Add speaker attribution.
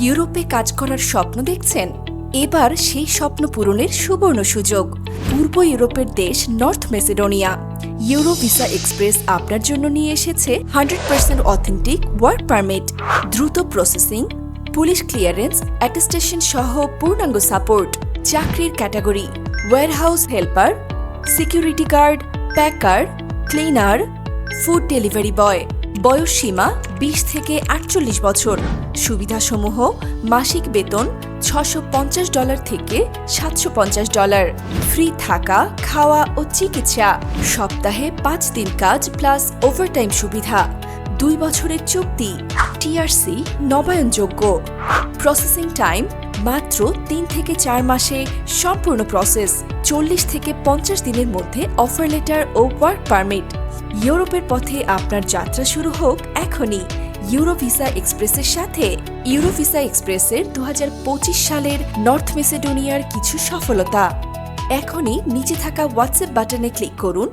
Speaker 1: ইউরোপে কাজ করার স্বপ্ন দেখছেন? এবার সেই স্বপ্ন পূরণের সুবর্ণ সুযোগ। পূর্ব ইউরোপের দেশ North Macedonia. Euro visa express আপনার জন্য নিয়ে এসেছে 100% অথেন্টিক ওয়ার্ক পারমিট, দ্রুত প্রসেসিং, পুলিশ ক্লিয়ারেন্স, অ্যাটেস্টেশন সহ পূর্ণাঙ্গ সাপোর্ট। চাকরির category: warehouse helper, security guard, packer, cleaner, food delivery boy. বয়স সীমা 20 থেকে 48 বছর। সুবিধাসমূহ: মাসিক বেতন $650 থেকে $750, ফ্রি থাকা, খাওয়া ও চিকিৎসা, সপ্তাহে 5 দিন কাজ প্লাস ওভারটাইম সুবিধা, 2 বছরের চুক্তি, টিআরসি নবায়নযোগ্য। প্রসেসিং টাইম মাত্র 3 থেকে 4 মাসে সম্পূর্ণ প্রসেস। 40 থেকে 50 দিনের মধ্যে অফার লেটার ও ওয়ার্ক পারমিট। ইউরোপের পথে আপনার যাত্রা শুরু হোক এখনই ইউরো ভিসা এক্সপ্রেসের সাথে। ইউরো ভিসা এক্সপ্রেসের 2025 সালের নর্থ মেসিডোনিয়ার কিছু সফলতা। এখনই নিচে থাকা হোয়াটসঅ্যাপ বাটনে ক্লিক করুন